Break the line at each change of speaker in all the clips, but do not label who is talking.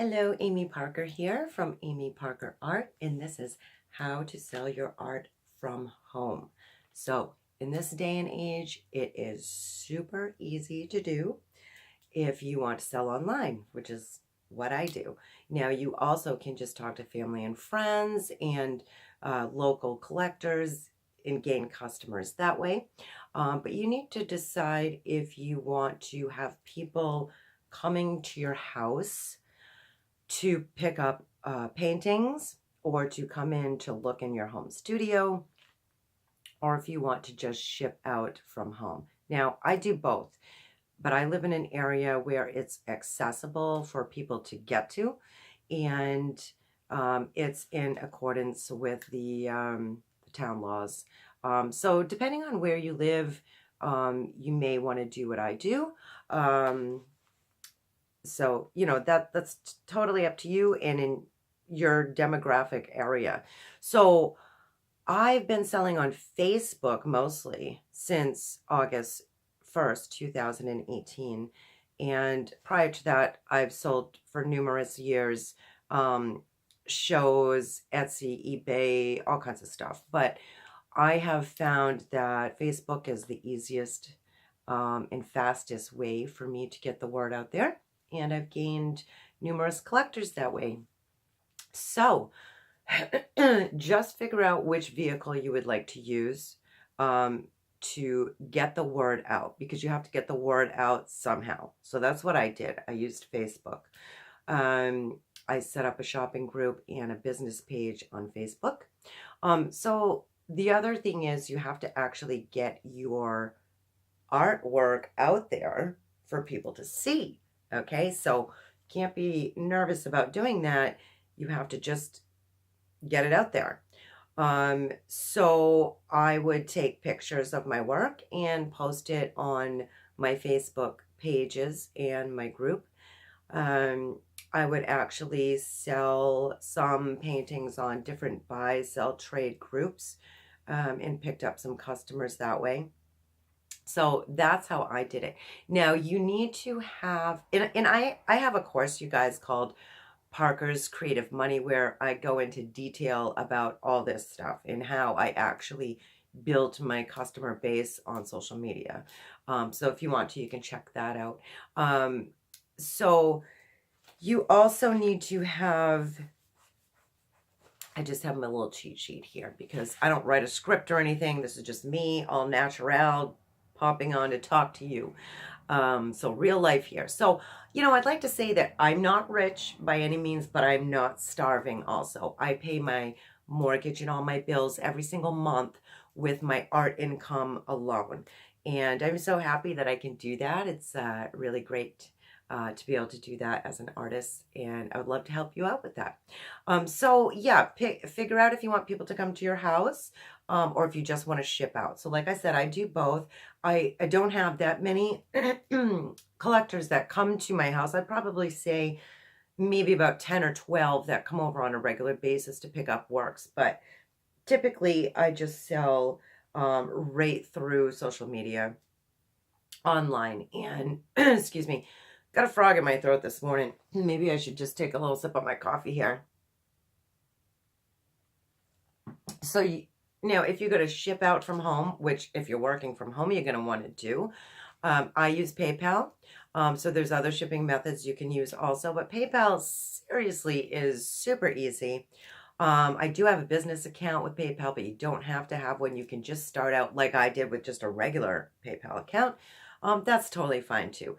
Hello, Amy Parker here from Amy Parker Art, and this is how to sell your art from home. So, in this day and age, it is super easy to do if you want to sell online, which is what I do. Now, you also can just talk to family and friends and local collectors and gain customers that way. But you need to decide if you want to have people coming to your house to pick up paintings or to come in to look in your home studio, or if you want to just ship out from home. Now, I do both, but I live in an area where it's accessible for people to get to, and it's in accordance with the town laws. So depending on where you live, you may want to do what I do. So, that's totally up to you and in your demographic area. So I've been selling on Facebook mostly since August 1st, 2018. And prior to that, I've sold for numerous years, shows, Etsy, eBay, all kinds of stuff. But I have found that Facebook is the easiest and fastest way for me to get the word out there. And I've gained numerous collectors that way. So just figure out which vehicle you would like to use to get the word out, because you have to get the word out somehow. So that's what I did. I used Facebook. I set up a shopping group and a business page on Facebook. So the other thing is you have to actually get your artwork out there for people to see. Okay, so can't be nervous about doing that. You have to just get it out there. So I would take pictures of my work and post it on my Facebook pages and my group. I would actually sell some paintings on different buy, sell, trade groups, and picked up some customers that way. So that's how I did it. Now you need to have, and I have a course, you guys, called Parker's Creative Money, where I go into detail about all this stuff and how I actually built my customer base on social media. So if you want to, you can check that out. So you also need to have, I just have my little cheat sheet here because I don't write a script or anything. This is just me, all natural, popping on to talk to you. So real life here. So, I'd like to say that I'm not rich by any means, but I'm not starving also. I pay my mortgage and all my bills every single month with my art income alone. And I'm so happy that I can do that. It's really great to be able to do that as an artist, and I would love to help you out with that. So yeah, figure out if you want people to come to your house, or if you just want to ship out. So like I said, I do both. I don't have that many collectors that come to my house. I'd probably say maybe about 10 or 12 that come over on a regular basis to pick up works. But typically I just sell right through social media online. And excuse me, got a frog in my throat this morning. Maybe I should just take a little sip of my coffee here. So now, if you're going to ship out from home, which if you're working from home, you're going to want to do, I use PayPal. So there's other shipping methods you can use also, but PayPal seriously is super easy. I do have a business account with PayPal, but you don't have to have one. You can just start out like I did with just a regular PayPal account. That's totally fine too.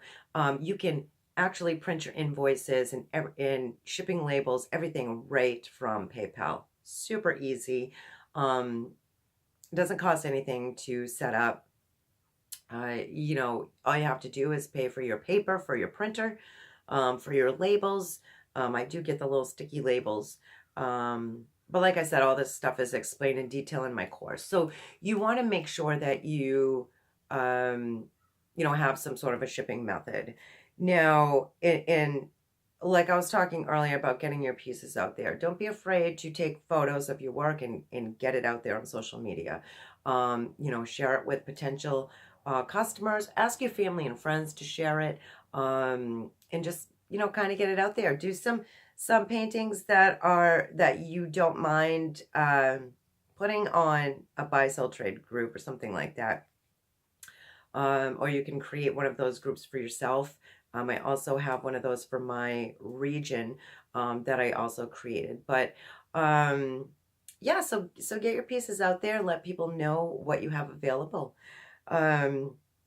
You can actually print your invoices and shipping labels, everything right from PayPal. Super easy. It doesn't cost anything to set up. All you have to do is pay for your paper, for your printer, for your labels. I do get the little sticky labels. But like I said, all this stuff is explained in detail in my course. So you want to make sure that you, have some sort of a shipping method. Now, in like I was talking earlier about getting your pieces out there, don't be afraid to take photos of your work and get it out there on social media. Share it with potential customers. Ask your family and friends to share it, and just kind of get it out there. Do some paintings that you don't mind putting on a buy sell trade group or something like that. Or you can create one of those groups for yourself. I also have one of those for my region that I also created. But yeah, so get your pieces out there and let people know what you have available. Now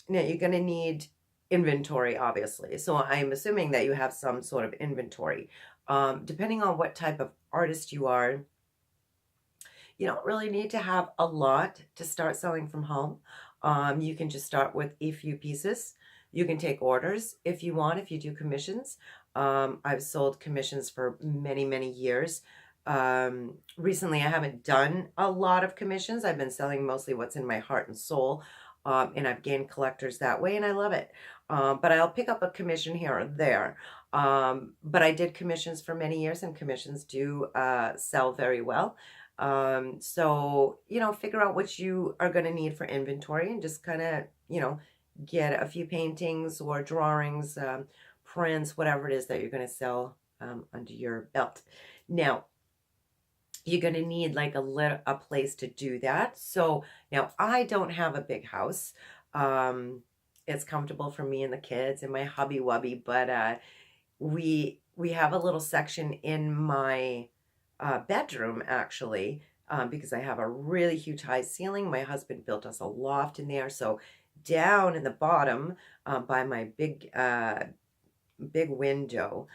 you're going to need inventory, obviously. So I'm assuming that you have some sort of inventory. Depending on what type of artist you are, you don't really need to have a lot to start selling from home. You can just start with a few pieces. You can take orders if you want, if you do commissions. I've sold commissions for many, many years. Recently, I haven't done a lot of commissions. I've been selling mostly what's in my heart and soul, and I've gained collectors that way, and I love it. But I'll pick up a commission here or there. But I did commissions for many years, and commissions do sell very well. So, figure out what you are going to need for inventory and just kind of, get a few paintings or drawings, prints, whatever it is that you're going to sell under your belt. Now, you're going to need like a place to do that. So now I don't have a big house. It's comfortable for me and the kids and my hubby wubby, but we have a little section in my bedroom actually, because I have a really huge high ceiling. My husband built us a loft in there, so down in the bottom by my big window,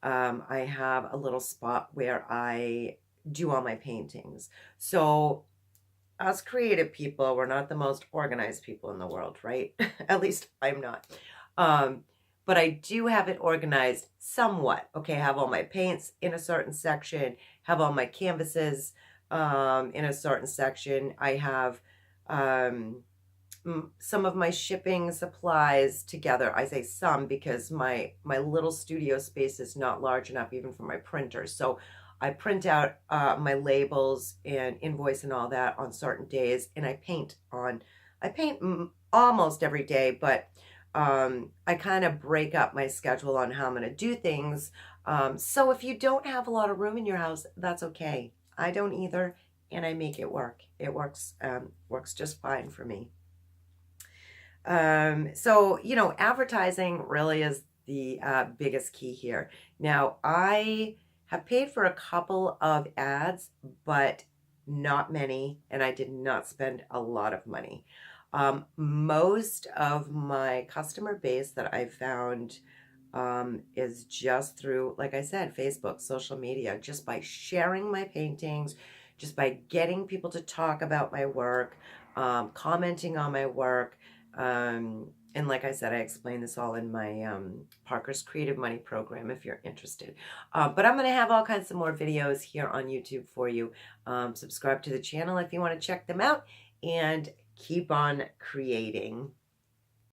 I have a little spot where I do all my paintings. So us creative people, we're not the most organized people in the world, right? At least I'm not. But I do have it organized somewhat. Okay, I have all my paints in a certain section, have all my canvases in a certain section. I have some of my shipping supplies together. I say some because my little studio space is not large enough even for my printer. So I print out my labels and invoice and all that on certain days, and I paint almost every day, but I kind of break up my schedule on how I'm going to do things. So if you don't have a lot of room in your house, that's okay. I don't either, and I make it work. It works just fine for me. So, advertising really is the biggest key here. Now, I have paid for a couple of ads, but not many, and I did not spend a lot of money. Most of my customer base that I found is just through, like I said, Facebook, social media, just by sharing my paintings, just by getting people to talk about my work, commenting on my work. And like I said, I explain this all in my Parker's Creative Money program if you're interested. But I'm going to have all kinds of more videos here on YouTube for you. Subscribe to the channel if you want to check them out, and keep on creating.